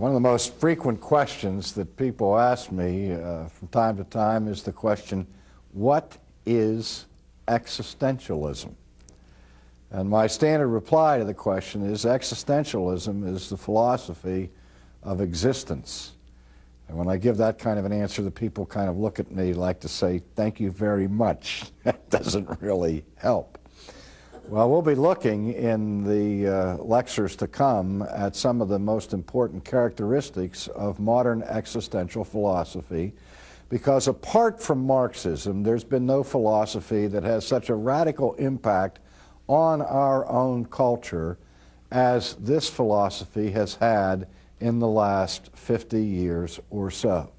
One of the most frequent questions that people ask me from time to time is the question, what is existentialism? And my standard reply to the question is, existentialism is the philosophy of existence. And when I give that kind of an answer, the people kind of look at me like to say, thank you very much. That doesn't really help. Well, we'll be looking in the lectures to come at some of the most important characteristics of modern existential philosophy, because apart from Marxism, there's been no philosophy that has such a radical impact on our own culture as this philosophy has had in the last 50 years or so.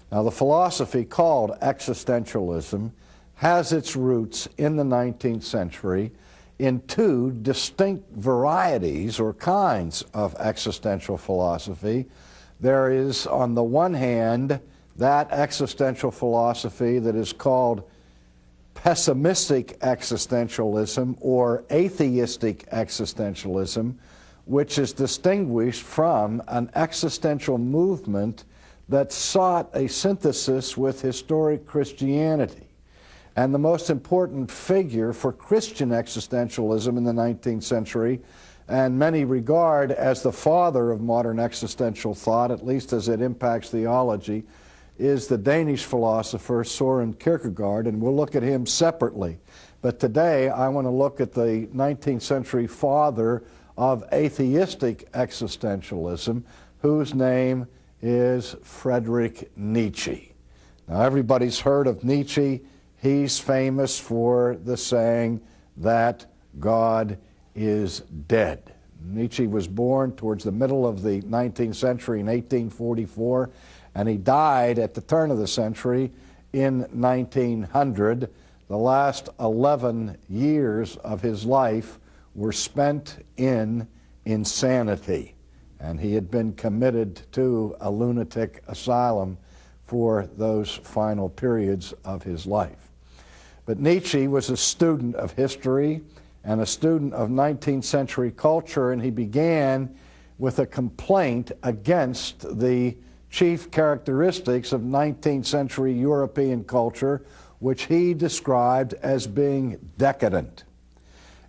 Now, the philosophy called existentialism has its roots in the 19th century in two distinct varieties or kinds of existential philosophy. There is, on the one hand, that existential philosophy that is called pessimistic existentialism or atheistic existentialism, which is distinguished from an existential movement that sought a synthesis with historic Christianity. And the most important figure for Christian existentialism in the 19th century, and many regard as the father of modern existential thought, at least as it impacts theology, is the Danish philosopher Søren Kierkegaard, and we'll look at him separately. But today I want to look at the 19th century father of atheistic existentialism, whose name is Friedrich Nietzsche. Now, everybody's heard of Nietzsche. He's famous for the saying that God is dead. Nietzsche was born towards the middle of the 19th century in 1844, and he died at the turn of the century in 1900. The last 11 years of his life were spent in insanity, and he had been committed to a lunatic asylum for those final periods of his life. But Nietzsche was a student of history and a student of 19th century culture, and he began with a complaint against the chief characteristics of 19th century European culture, which he described as being decadent.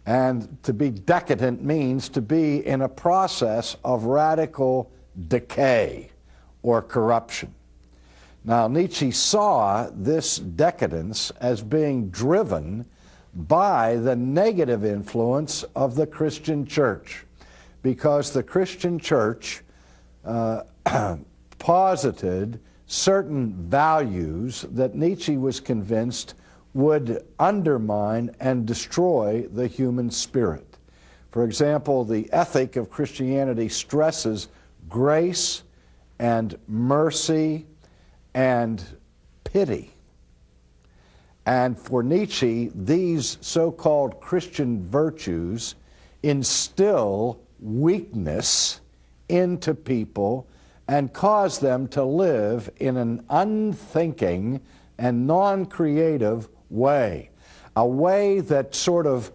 And to be decadent means to be in a process of radical decay or corruption. Now, Nietzsche saw this decadence as being driven by the negative influence of the Christian church, because the Christian church posited certain values that Nietzsche was convinced would undermine and destroy the human spirit. For example, the ethic of Christianity stresses grace and mercy and pity. And for Nietzsche, these so-called Christian virtues instill weakness into people and cause them to live in an unthinking and non-creative way, a way that sort of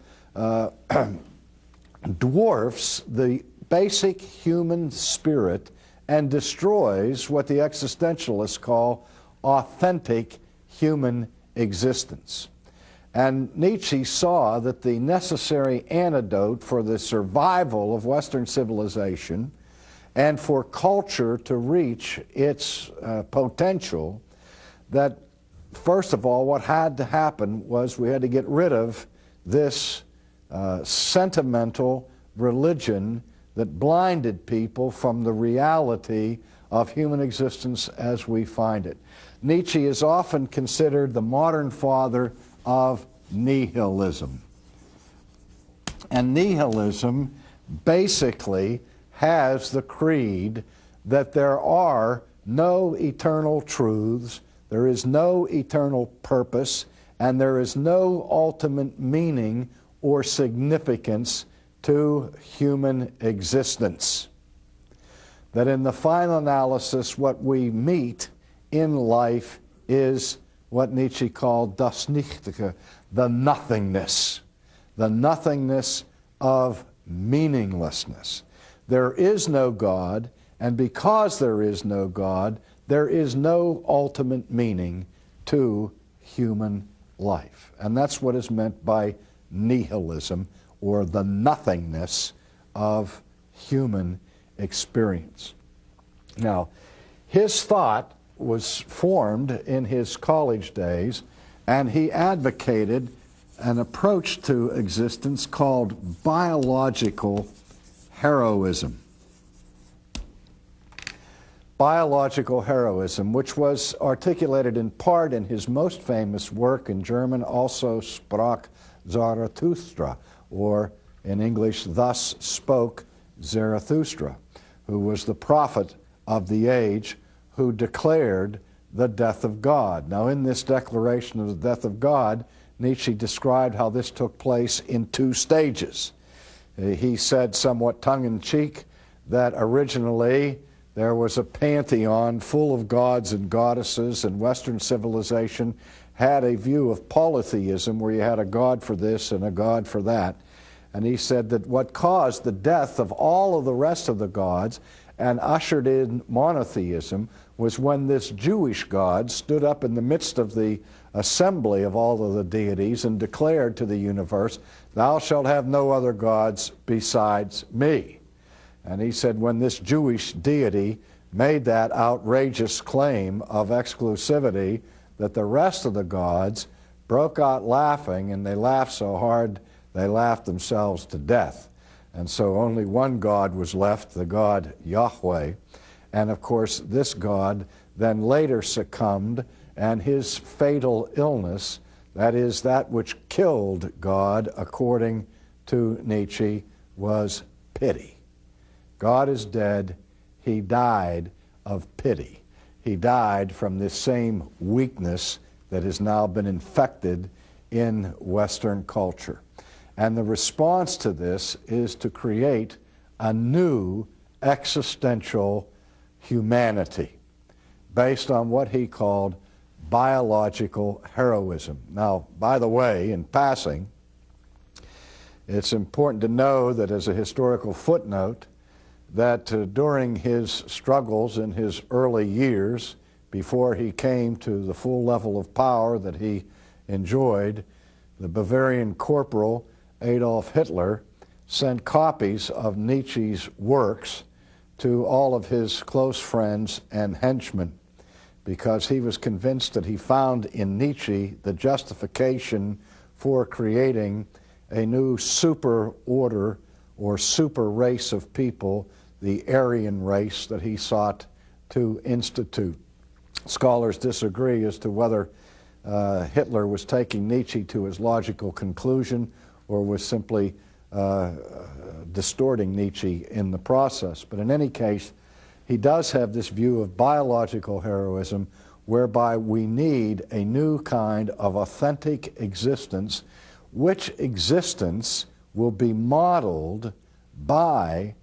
dwarfs the basic human spirit and destroys what the existentialists call authentic human existence. And Nietzsche saw that the necessary antidote for the survival of Western civilization and for culture to reach its potential, that first of all, what had to happen was we had to get rid of this sentimental religion that blinded people from the reality of human existence as we find it. Nietzsche is often considered the modern father of nihilism. And nihilism basically has the creed that there are no eternal truths, there is no eternal purpose, and there is no ultimate meaning or significance to human existence. That in the final analysis, what we meet in life is what Nietzsche called das Nichtige, the nothingness of meaninglessness. There is no God, And because there is no God, there is no ultimate meaning to human life. And that's what is meant by nihilism, or the nothingness of human experience. Now, his thought was formed in his college days, and he advocated an approach to existence called biological heroism. Biological heroism, which was articulated in part in his most famous work in German, Also sprach Zarathustra, or in English, Thus Spoke Zarathustra, who was the prophet of the age who declared the death of God. Now, in this declaration of the death of God, Nietzsche described how this took place in two stages. He said, somewhat tongue-in-cheek, that originally there was a pantheon full of gods and goddesses, and Western civilization had a view of polytheism where you had a god for this and a god for that. And he said that what caused the death of all of the rest of the gods and ushered in monotheism was when this Jewish God stood up in the midst of the assembly of all of the deities and declared to the universe, "Thou shalt have no other gods besides me." And he said when this Jewish deity made that outrageous claim of exclusivity, that the rest of the gods broke out laughing, and they laughed so hard they laughed themselves to death. And so only one God was left, the God Yahweh. And of course this God then later succumbed, and his fatal illness, that is, that which killed God, according to Nietzsche, was pity. God is dead. He died of pity. He died from this same weakness that has now been infected in Western culture. And the response to this is to create a new existential humanity based on what he called biological heroism. Now, by the way, in passing, it's important to know that as a historical footnote, that during his struggles in his early years, before he came to the full level of power that he enjoyed, the Bavarian corporal Adolf Hitler sent copies of Nietzsche's works to all of his close friends and henchmen, because he was convinced that he found in Nietzsche the justification for creating a new super order or super race of people, the Aryan race that he sought to institute. Scholars disagree as to whether Hitler was taking Nietzsche to his logical conclusion or was simply distorting Nietzsche in the process. But in any case, he does have this view of biological heroism, whereby we need a new kind of authentic existence, which existence will be modeled by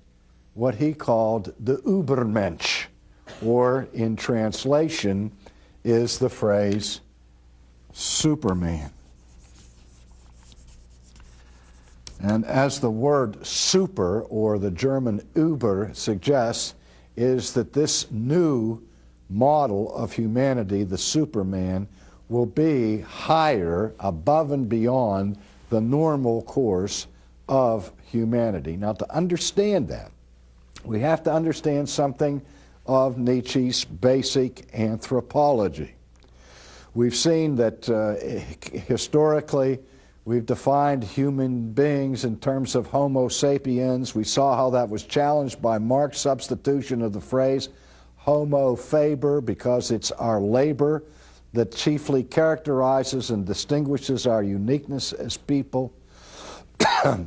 what he called the Übermensch, or in translation is the phrase Superman. And as the word super, or the German Über, suggests, is that this new model of humanity, the Superman, will be higher, above and beyond the normal course of humanity. Now, to understand that, we have to understand something of Nietzsche's basic anthropology. We've seen that historically we've defined human beings in terms of Homo sapiens. We saw how that was challenged by Marx's substitution of the phrase Homo faber, because it's our labor that chiefly characterizes and distinguishes our uniqueness as people.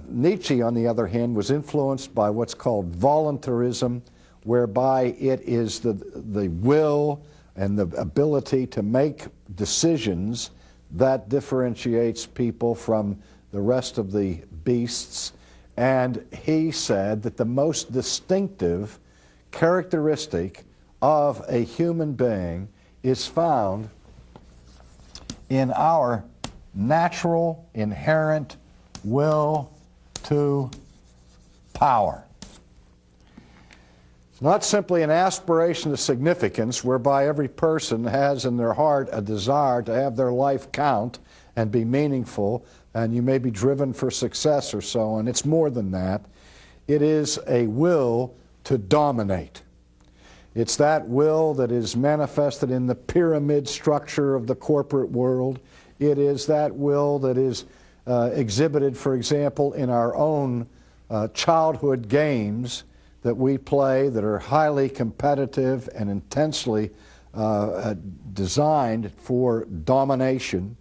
Nietzsche, on the other hand, was influenced by what's called voluntarism, whereby it is the will and the ability to make decisions that differentiates people from the rest of the beasts. And he said that the most distinctive characteristic of a human being is found in our natural, inherent will to power. It's not simply an aspiration to significance whereby every person has in their heart a desire to have their life count and be meaningful, and you may be driven for success or so on. It's more than that. It is a will to dominate. It's that will that is manifested in the pyramid structure of the corporate world. It is that will that is exhibited, for example, in our own childhood games that we play that are highly competitive and intensely designed for domination.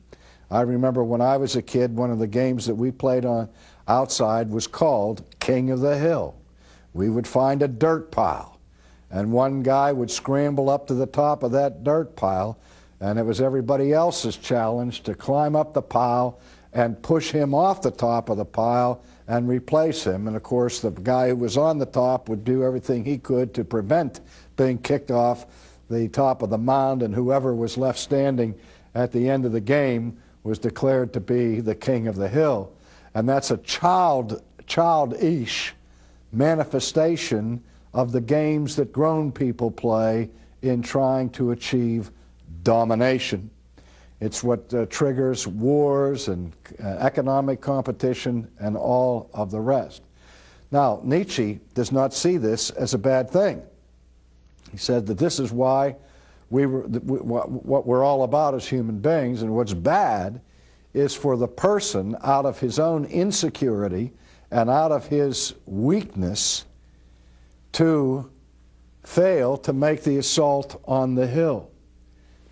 I remember when I was a kid, one of the games that we played on outside was called King of the Hill. We would find a dirt pile, and one guy would scramble up to the top of that dirt pile, and it was everybody else's challenge to climb up the pile and push him off the top of the pile and replace him. And of course, the guy who was on the top would do everything he could to prevent being kicked off the top of the mound, and whoever was left standing at the end of the game was declared to be the king of the hill. And that's a childish manifestation of the games that grown people play in trying to achieve domination. It's what triggers wars and economic competition and all of the rest. Now, Nietzsche does not see this as a bad thing. He said that this is why what we're all about as human beings, and what's bad is for the person, out of his own insecurity and out of his weakness, to fail to make the assault on the hill,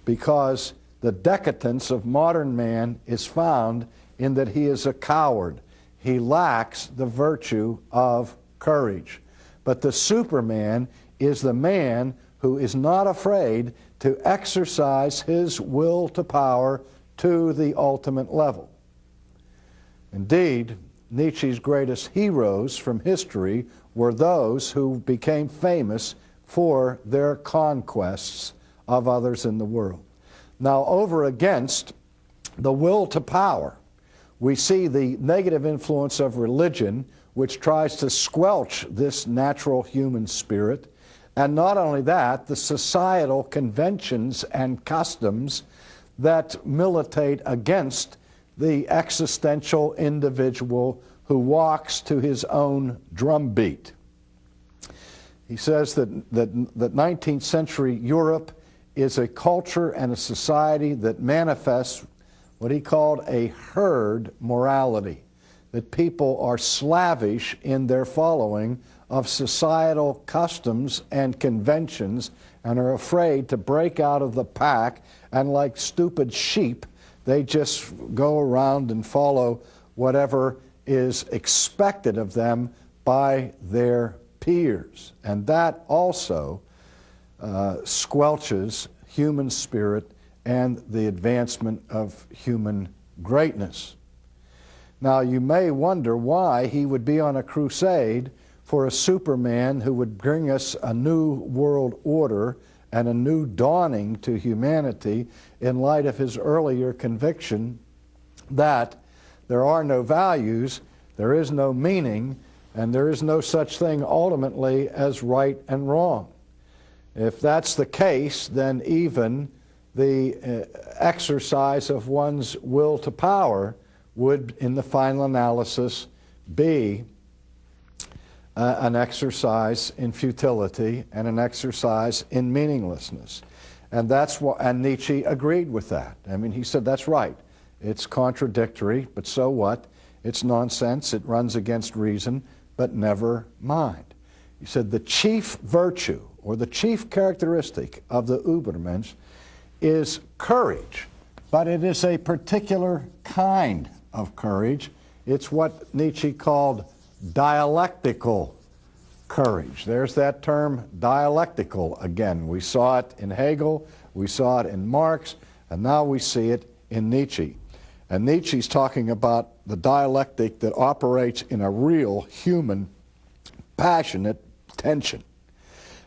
because the decadence of modern man is found in that he is a coward. He lacks the virtue of courage. But the Superman is the man who is not afraid to exercise his will to power to the ultimate level. Indeed, Nietzsche's greatest heroes from history were those who became famous for their conquests of others in the world. Now, over against the will to power, we see the negative influence of religion, which tries to squelch this natural human spirit. And not only that, the societal conventions and customs that militate against the existential individual who walks to his own drumbeat. He says that 19th century Europe is a culture and a society that manifests what he called a herd morality, that people are slavish in their following of societal customs and conventions and are afraid to break out of the pack, and like stupid sheep, they just go around and follow whatever is expected of them by their peers. And that also squelches human spirit and the advancement of human greatness. Now, you may wonder why he would be on a crusade for a Superman who would bring us a new world order and a new dawning to humanity, in light of his earlier conviction that there are no values, there is no meaning, and there is no such thing ultimately as right and wrong. If that's the case, then even the exercise of one's will to power would, in the final analysis, be an exercise in futility and an exercise in meaninglessness. And that's what, and Nietzsche agreed with that. I mean, he said, that's right. It's contradictory, but so what? It's nonsense, it runs against reason, but never mind. He said the chief virtue, or the chief characteristic of the Übermensch is courage, but it is a particular kind of courage. It's what Nietzsche called dialectical courage. There's that term, dialectical, again. We saw it in Hegel, we saw it in Marx, and now we see it in Nietzsche. And Nietzsche's talking about the dialectic that operates in a real human, passionate tension.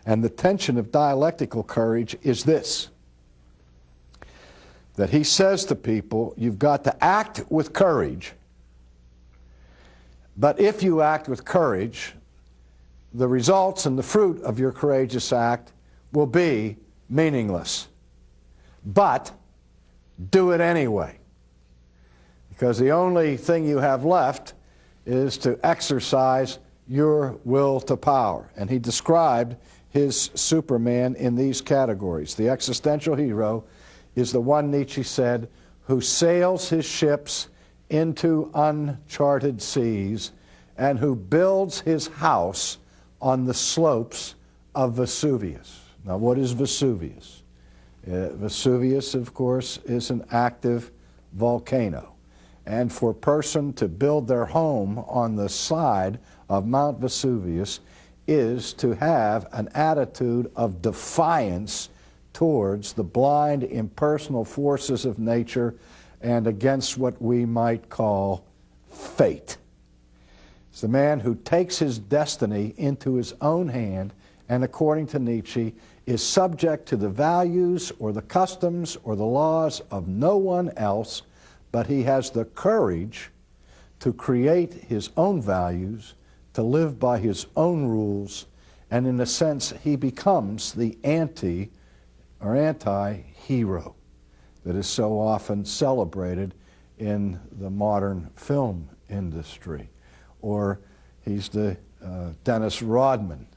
And the tension of dialectical courage is this: that he says to people, you've got to act with courage, but if you act with courage, the results and the fruit of your courageous act will be meaningless. But do it anyway, because the only thing you have left is to exercise your will to power. And he described his Superman in these categories. The existential hero is the one, Nietzsche said, who sails his ships into uncharted seas and who builds his house on the slopes of Vesuvius. Now, what is Vesuvius? Vesuvius, of course, is an active volcano. And for a person to build their home on the side of Mount Vesuvius is to have an attitude of defiance towards the blind, impersonal forces of nature and against what we might call fate. It's the man who takes his destiny into his own hand and, according to Nietzsche, is subject to the values or the customs or the laws of no one else, but he has the courage to create his own values, to live by his own rules, and in a sense he becomes the anti-hero that is so often celebrated in the modern film industry. Or he's the Dennis Rodman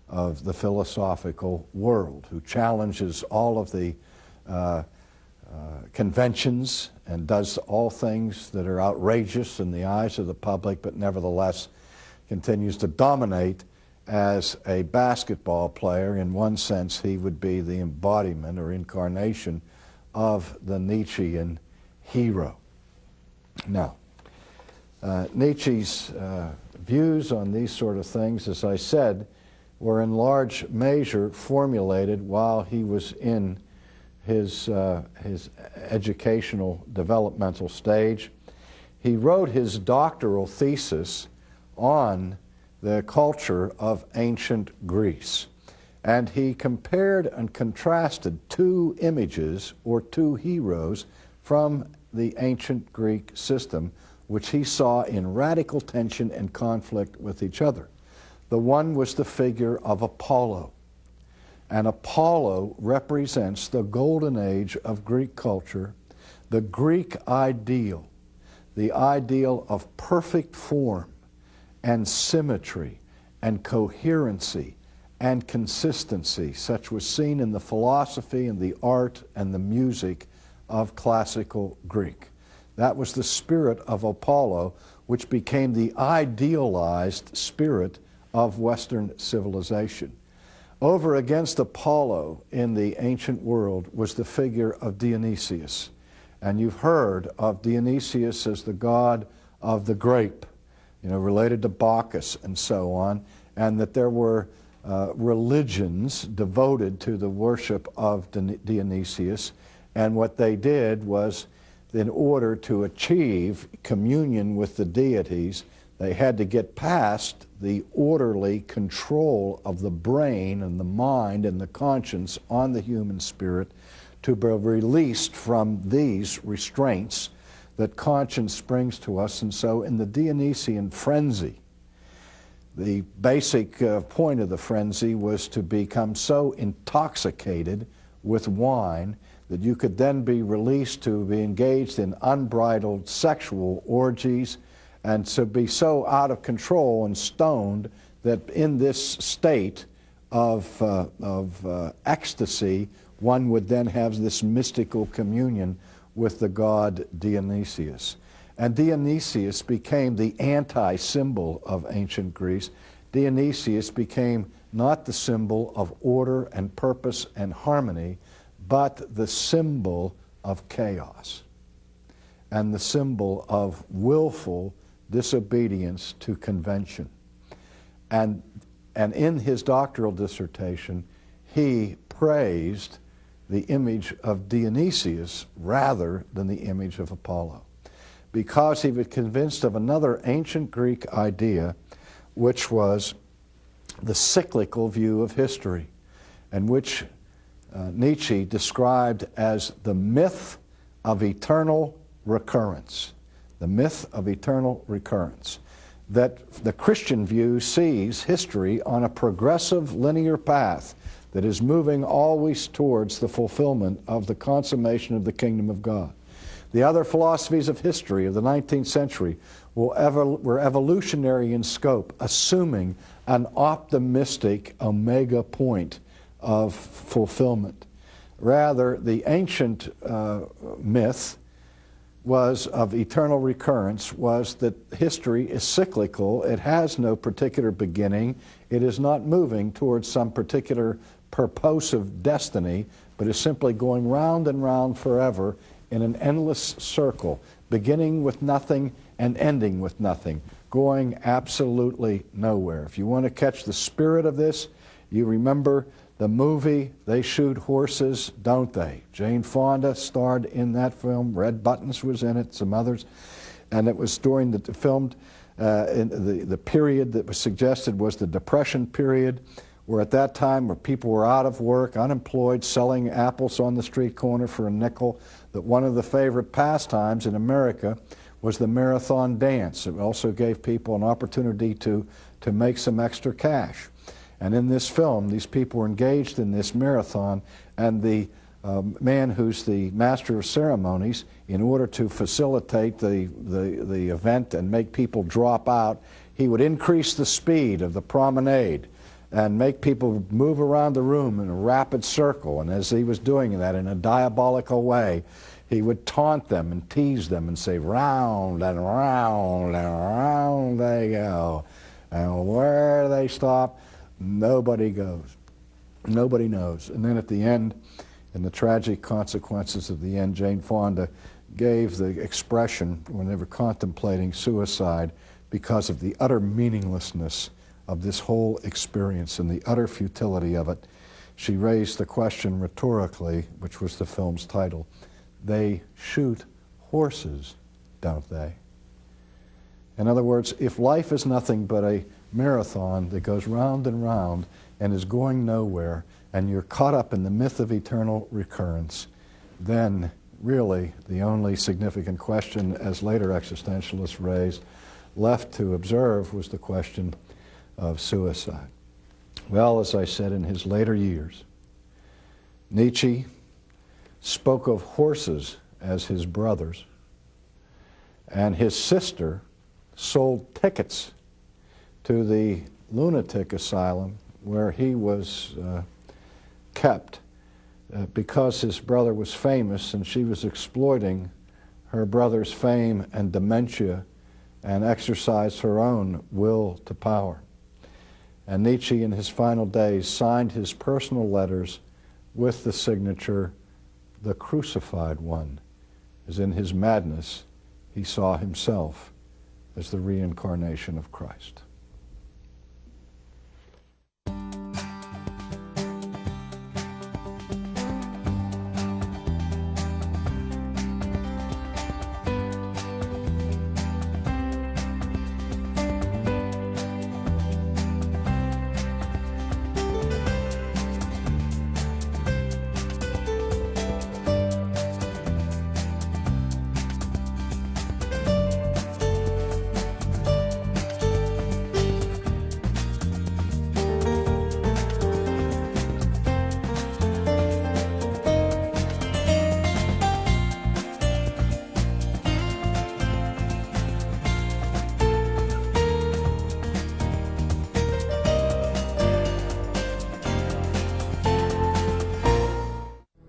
of the philosophical world, who challenges all of the conventions and does all things that are outrageous in the eyes of the public, but nevertheless continues to dominate as a basketball player. In one sense, he would be the embodiment or incarnation of the Nietzschean hero. Now, Nietzsche's views on these sort of things, as I said, were in large measure formulated while he was in his educational developmental stage. He wrote his doctoral thesis on the culture of ancient Greece, and he compared and contrasted two images or two heroes from the ancient Greek system, which he saw in radical tension and conflict with each other. The one was the figure of Apollo. And Apollo represents the golden age of Greek culture, the Greek ideal, the ideal of perfect form and symmetry and coherency and consistency, such was seen in the philosophy and the art and the music of classical Greek. That was the spirit of Apollo, which became the idealized spirit of Western civilization. Over against Apollo in the ancient world was the figure of Dionysius. And you've heard of Dionysius as the god of the grape, related to Bacchus and so on, and that there were religions devoted to the worship of Dionysius. And what they did was, in order to achieve communion with the deities, they had to get past the orderly control of the brain and the mind and the conscience on the human spirit to be released from these restraints that conscience brings to us. And so in the Dionysian frenzy, the basic point of the frenzy was to become so intoxicated with wine that you could then be released to be engaged in unbridled sexual orgies, and to be so out of control and stoned that in this state of ecstasy, one would then have this mystical communion with the god Dionysius. And Dionysius became the anti-symbol of ancient Greece. Dionysius became not the symbol of order and purpose and harmony, but the symbol of chaos and the symbol of willful disobedience to convention. And in his doctoral dissertation, he praised the image of Dionysius rather than the image of Apollo, because he was convinced of another ancient Greek idea, which was the cyclical view of history, and which Nietzsche described as the myth of eternal recurrence. The myth of eternal recurrence. that the Christian view sees history on a progressive linear path that is moving always towards the fulfillment of the consummation of the kingdom of God. The other philosophies of history of the 19th century were evolutionary in scope, assuming an optimistic omega point of fulfillment. Rather, the ancient myth was of eternal recurrence was that history is cyclical. It has no particular beginning. It is not moving towards some particular purposive destiny, but is simply going round and round forever in an endless circle, beginning with nothing and ending with nothing, going absolutely nowhere. If you want to catch the spirit of this, you remember the movie They Shoot Horses, Don't They? Jane Fonda starred in that film. Red Buttons was in it, some others. And it was during the filmed, in the period that was suggested was the Depression period, where at that time where people were out of work, unemployed, selling apples on the street corner for a nickel, that one of the favorite pastimes in America was the marathon dance. It also gave people an opportunity to make some extra cash. And in this film, these people were engaged in this marathon, and the man who's the master of ceremonies, in order to facilitate the event and make people drop out, he would increase the speed of the promenade and make people move around the room in a rapid circle. And as he was doing that in a diabolical way, he would taunt them and tease them and say, round and round and round they go. And where they stop, nobody goes. Nobody knows. And then at the end, in the tragic consequences of the end, Jane Fonda gave the expression when they were contemplating suicide because of the utter meaninglessness of this whole experience and the utter futility of it. She raised the question rhetorically, which was the film's title, they shoot horses, don't they? In other words, if life is nothing but a marathon that goes round and round and is going nowhere, and you're caught up in the myth of eternal recurrence, then really the only significant question, as later existentialists raised, left to observe was the question of suicide. Well, as I said, in his later years, Nietzsche spoke of horses as his brothers, and his sister sold tickets to the lunatic asylum where he was kept because his brother was famous, and she was exploiting her brother's fame and dementia and exercised her own will to power. And Nietzsche, in his final days, signed his personal letters with the signature, the Crucified One, as in his madness he saw himself as the reincarnation of Christ.